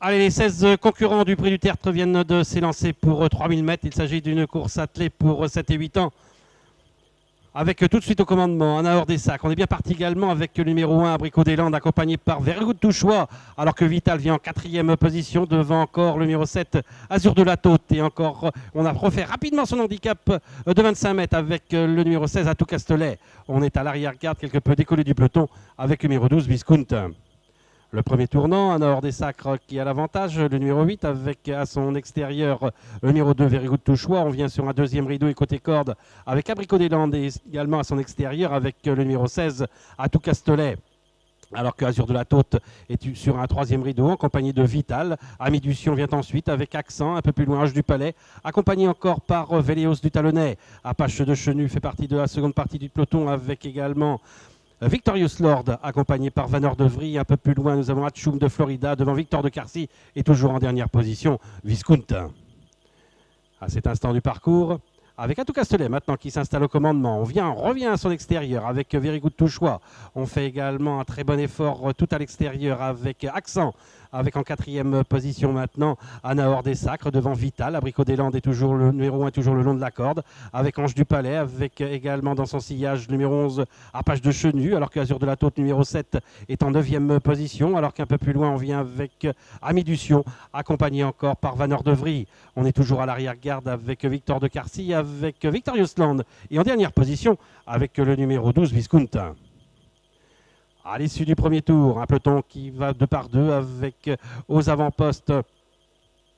Allez, les 16 concurrents du Prix du Tertre viennent de s'élancer pour 3000 mètres. Il s'agit d'une course attelée pour 7 et 8 ans. Avec tout de suite au commandement, Anna Ordessac. On est bien parti également avec le numéro 1, Abricot des Landes, accompagné par Very Good Touchois, alors que Vital vient en 4e position, devant encore le numéro 7, Azur de la Tôte. Et encore, on a refait rapidement son handicap de 25 mètres avec le numéro 16, Atout Castelet. On est à l'arrière-garde, quelque peu décollé du peloton, avec le numéro 12, Viscount. Le premier tournant, Anna Ordessac qui a l'avantage, le numéro 8 avec à son extérieur le numéro 2, Very Good Touchois. On vient sur un deuxième rideau et côté corde avec Abricot des Landes et également à son extérieur avec le numéro 16, Atout Castelet. Alors que Azur de la Tôte est sur un troisième rideau en compagnie de Vital. Ami du Sion vient ensuite avec Accent, un peu plus loin, Ange du Palais, accompagné encore par Véléos du Talonnais. Apache de Chenu fait partie de la seconde partie du peloton avec également Victorious Lord, accompagné par Vanor de Vries. Un peu plus loin, nous avons Hatchoum de Florida devant Victor de Carcy et toujours en dernière position, Viscount. À cet instant du parcours, avec Atout Castelet maintenant qui s'installe au commandement. On revient à son extérieur avec Very Good Touchois. On fait également un très bon effort tout à l'extérieur avec Accent. Avec en 4e position maintenant Anna Ordessac devant Vital. Abricot des Landes est toujours le numéro 1, toujours le long de la corde. Avec Ange du Palais, avec également dans son sillage numéro 11 Apache de Chenu. Alors que Azur de la Tôte numéro 7 est en 9e position. Alors qu'un peu plus loin on vient avec Ami du Sion, accompagné encore par Vanor de Vries. On est toujours à l'arrière-garde avec Victor de Carcy, avec Victorious Land. Et en dernière position avec le numéro 12 Viscount. À l'issue du premier tour, un peloton qui va deux par deux avec aux avant-postes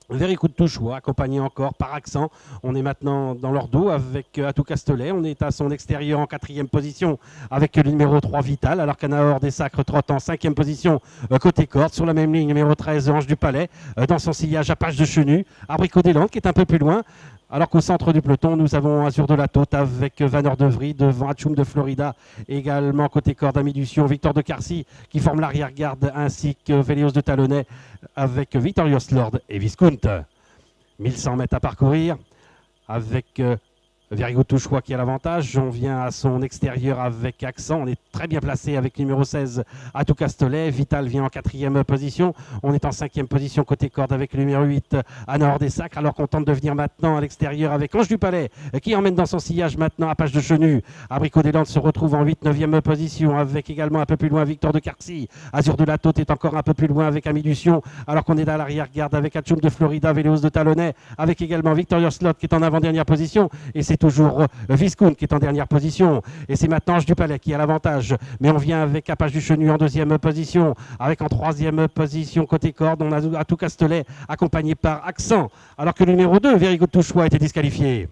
Very Good Touchois, accompagné encore par Accent. On est maintenant dans leur dos avec Atout Castelet. On est à son extérieur en 4e position avec le numéro 3 Vital, alors qu'Anna Ordessac trotte en 5e position côté corde. Sur la même ligne, numéro 13 Ange du Palais. Dans son sillage, Apache de Chenu. Abricot des Landes qui est un peu plus loin. Alors qu'au centre du peloton, nous avons Azur de la Tôte avec Vanor de Vries devant Hatchoum de Florida. Également côté corde, Ami du Sion, Victor de Carcy qui forme l'arrière-garde, ainsi que Véléos de Talonnais avec Victorious Lord et Viscount. 1100 mètres à parcourir avec Very Good Touchois qui a l'avantage. On vient à son extérieur avec Accent. On est très bien placé avec numéro 16 Atout Castelet. Vital vient en 4e position. On est en 5e position côté corde avec le numéro 8 Anna Ordessac. Alors qu'on tente de venir maintenant à l'extérieur avec Ange du Palais qui emmène dans son sillage maintenant Apache de Chenu. Abricot des Landes se retrouve en 8-9e position avec également un peu plus loin Victor de Carcy. Azur de la Tôte est encore un peu plus loin avec Ami du Sion. Alors qu'on est à l'arrière-garde avec Hatchoum de Florida, Véléos de Talonnais, avec également Victorious Lord qui est en avant-dernière position. Et c'est toujours Viscount qui est en dernière position. Et c'est maintenant Ange du Palais qui a l'avantage. Mais on vient avec Apache du Chenu en 2e position. Avec en 3e position côté corde, on a Atout Castelet accompagné par Accent. Alors que le numéro 2, Very Good Touchois, a été disqualifié.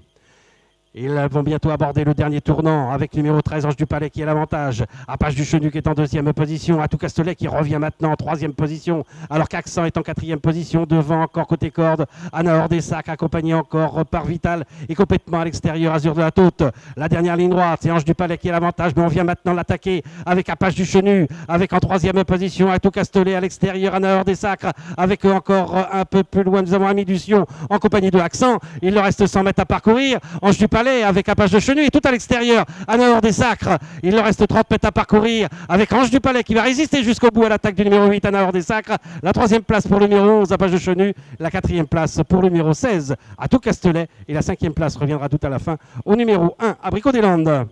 Ils vont bientôt aborder le dernier tournant avec numéro 13 Ange du Palais qui a l'avantage. Apache du Chenu qui est en 2e position. Atout Castelet qui revient maintenant en 3e position. Alors qu'Accent est en 4e position. Devant encore côté corde, Anna Ordessac accompagné encore par Vital et complètement à l'extérieur Azur de la Tôte. La dernière ligne droite, c'est Ange du Palais qui a l'avantage. Mais on vient maintenant l'attaquer avec Apache du Chenu. Avec en 3e position Atout Castelet à l'extérieur, Anna Ordessac. Avec encore un peu plus loin, nous avons Ami du Sion en compagnie de Accent. Il leur reste 100 mètres à parcourir. Ange du Palais avec Apache de Chenu et tout à l'extérieur Anna Ordessac. Il leur reste 30 mètres à parcourir avec Ange du Palais qui va résister jusqu'au bout à l'attaque du numéro 8 Anna Ordessac. La 3e place pour le numéro 11 Apache de Chenu, la 4e place pour le numéro 16 Atout Castelet et la 5e place reviendra tout à la fin au numéro 1 Abricot des Landes.